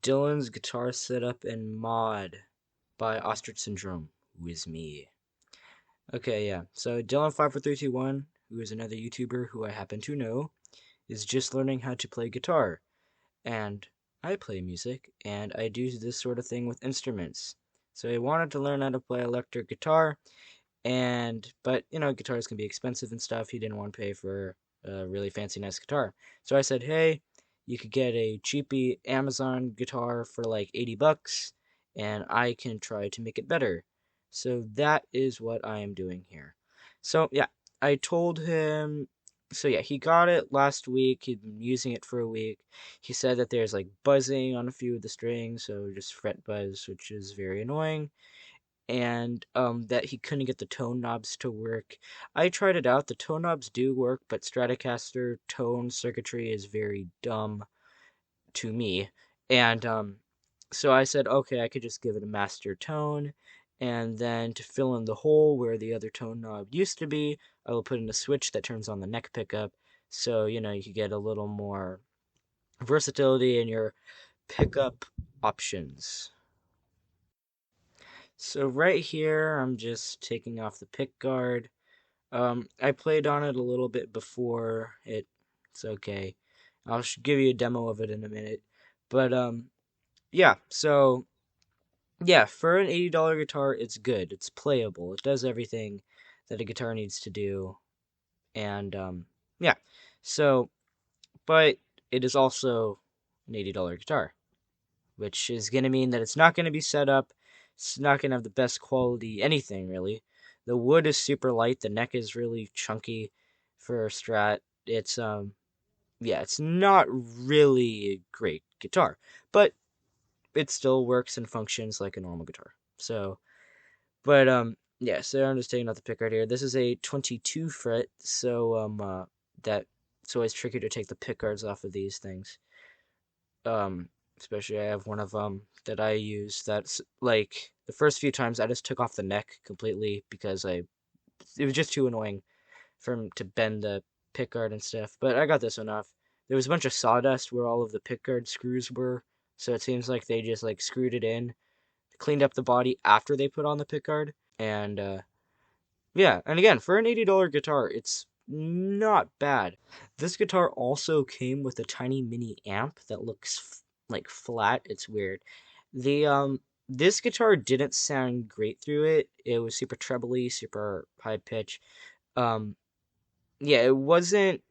Dylan's guitar setup and mod by Ostrich Syndrome, who is me. Okay, yeah. So Dylan54321, who is another YouTuber who I happen to know, is just learning how to play guitar. And I play music, and I do this sort of thing with instruments. So he wanted to learn how to play electric guitar, but guitars can be expensive and stuff. He didn't want to pay for a really fancy, nice guitar. So I said, hey, you could get a cheapy Amazon guitar for like $80, and I can try to make it better. So that is what I am doing here. So yeah, I told him. So yeah, he got it last week. He'd been using it for a week. He said that there's like buzzing on a few of the strings, so just fret buzz, which is very annoying, and that he couldn't get the tone knobs to work. I tried it out. The tone knobs do work, but Stratocaster tone circuitry is very dumb to me. And so I said, okay, I could just give it a master tone, and then to fill in the hole where the other tone knob used to be, I will put in a switch that turns on the neck pickup. So you could get a little more versatility in your pickup options. So right here, I'm just taking off the pick guard. I played on it a little bit before. It's okay. I'll give you a demo of it in a minute. But yeah. So yeah, for an $80 guitar, it's good. It's playable. It does everything that a guitar needs to do, and yeah. So, but it is also an $80 guitar, which is going to mean that it's not going to be set up. It's not going to have the best quality anything, really. The wood is super light. The neck is really chunky for a Strat. Yeah, it's not really a great guitar, but it still works and functions like a normal guitar. So, but yeah. So I'm just taking out the pick right here. This is a 22 fret, so that it's always tricky to take the pick guards off of these things. Um, Especially I have one of them that I use that's like the first few times I just took off the neck completely because it was just too annoying for him to bend the pickguard and stuff. But I got this one off. There was a bunch of sawdust where all of the pickguard screws were, so it seems like they just like screwed it in, cleaned up the body after they put on the pickguard, and yeah. And again, for an $80 guitar, it's not bad. This guitar also came with a tiny mini amp that looks like flat. It's weird. The this guitar didn't sound great through it. It was super trebly, super high pitch. Um yeah, it wasn't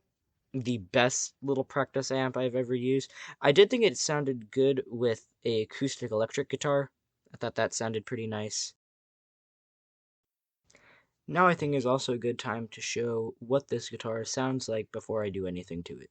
the best little practice amp I've ever used. I did think it sounded good with a acoustic electric guitar. I thought that sounded pretty nice. Now I think is also a good time to show what this guitar sounds like before I do anything to it.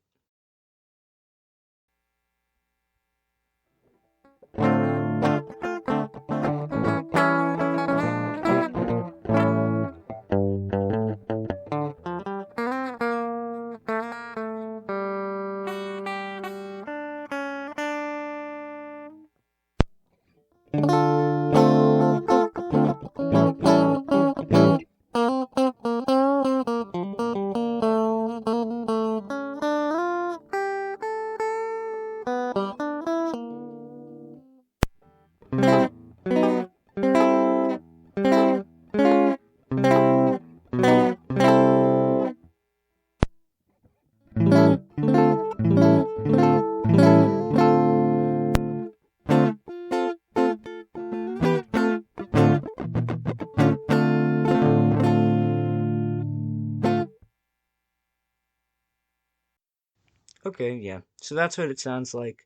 Okay, yeah. So that's what it sounds like.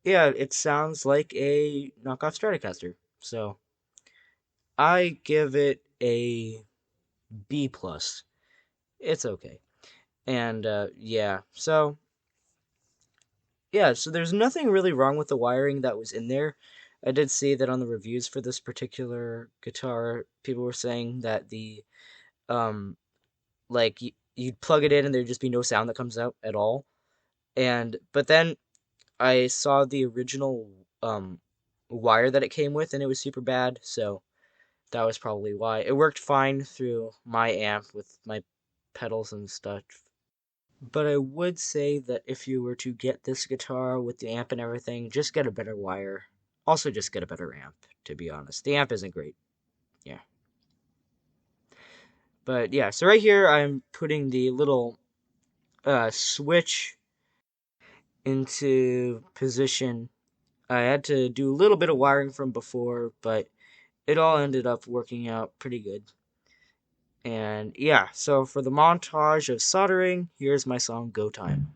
Yeah, it sounds like a knockoff Stratocaster. So I give it a B plus. It's okay. And yeah, so there's nothing really wrong with the wiring that was in there. I did see that on the reviews for this particular guitar, people were saying that the um like you'd plug it in and there'd just be no sound that comes out at all. And but then I saw the original wire that it came with, and it was super bad, so that was probably why. It worked fine through my amp with my pedals and stuff. But I would say that if you were to get this guitar with the amp and everything, just get a better wire. Also, just get a better amp, to be honest. The amp isn't great. Yeah. But yeah, so right here I'm putting the little switch into position. I had to do a little bit of wiring from before, but it all ended up working out pretty good. And yeah, so for the montage of soldering, here's my song Go Time.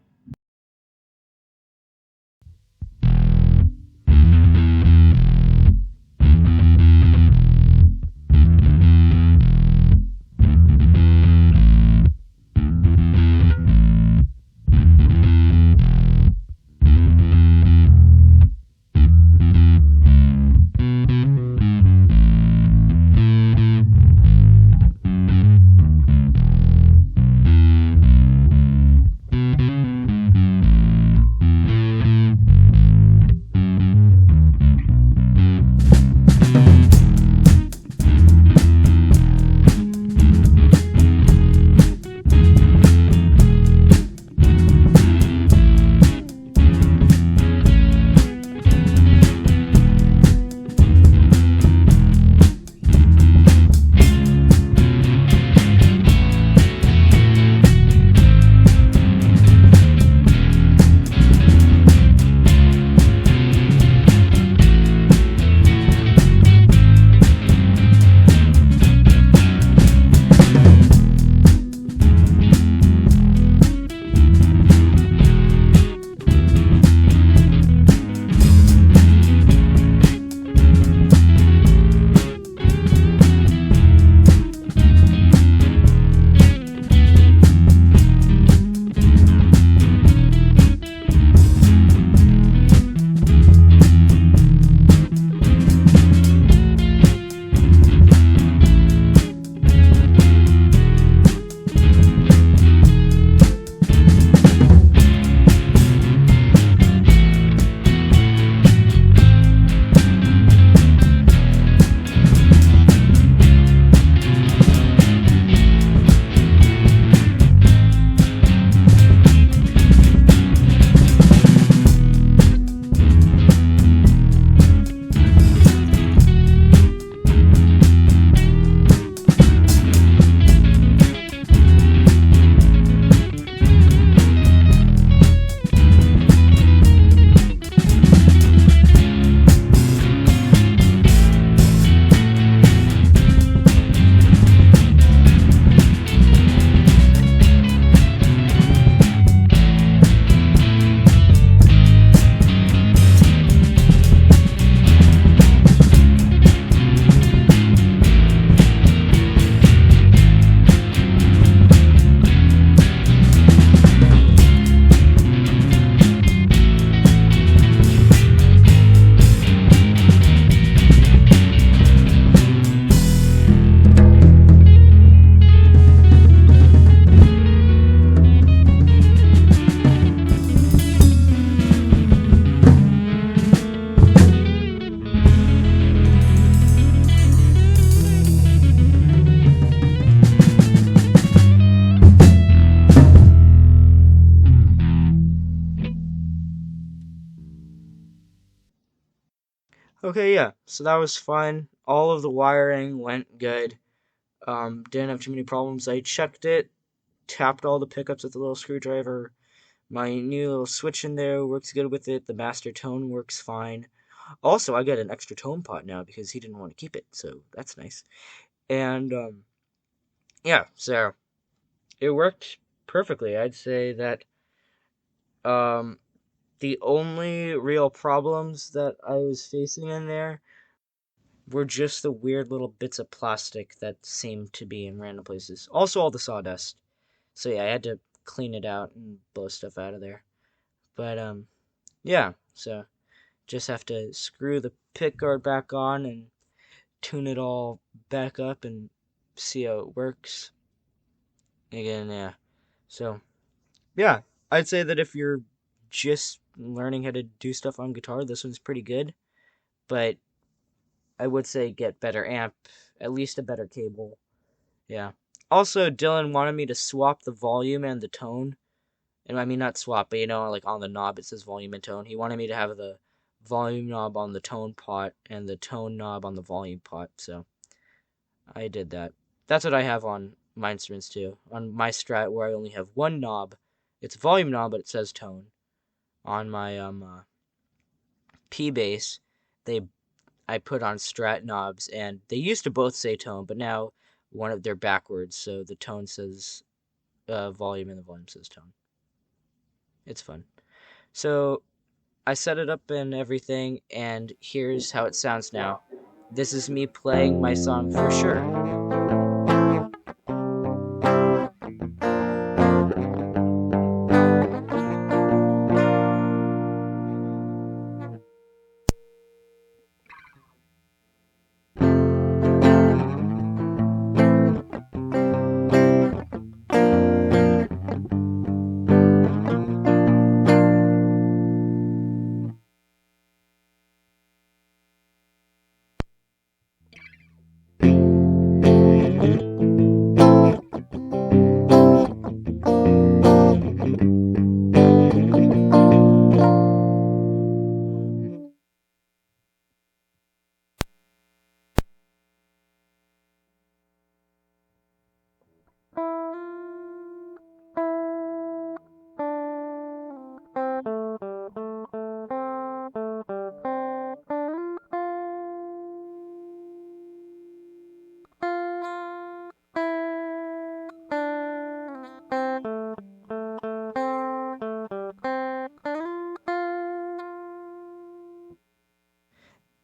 Okay, yeah, so that was fun. All of the wiring went good. Didn't have too many problems. I checked it, tapped all the pickups with a little screwdriver. My new little switch in there works good with it. The master tone works fine. Also, I got an extra tone pot now because he didn't want to keep it, so that's nice. And yeah, so it worked perfectly. I'd say that um, the only real problems that I was facing in there were just the weird little bits of plastic that seemed to be in random places. Also, all the sawdust. So yeah, I had to clean it out and blow stuff out of there. But yeah. So just have to screw the pick guard back on and tune it all back up and see how it works. Again, yeah. So yeah, I'd say that if you're just learning how to do stuff on guitar, this one's pretty good. But I would say get better amp, at least a better cable. Yeah. Also, Dylan wanted me to swap the volume and the tone and I mean not swap, but like on the knob it says volume and tone. He wanted me to have the volume knob on the tone pot and the tone knob on the volume pot, so I did that. That's what I have on my instruments too. On my Strat, where I only have one knob, it's a volume knob, but it says tone. On my P bass, I put on Strat knobs, and they used to both say tone, but now they're backwards, so the tone says volume and the volume says tone. It's fun. So I set it up and everything, and here's how it sounds now. This is me playing my song For Sure.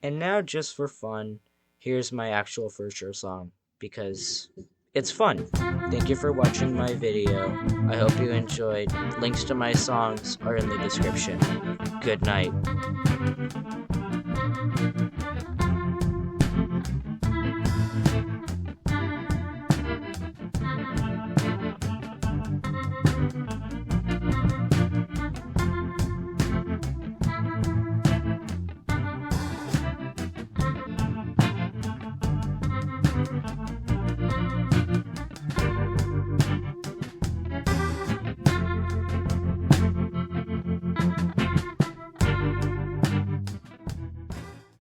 And now, just for fun, here's my actual For Sure song, because it's fun. Thank you for watching my video. I hope you enjoyed. Links to my songs are in the description. Good night.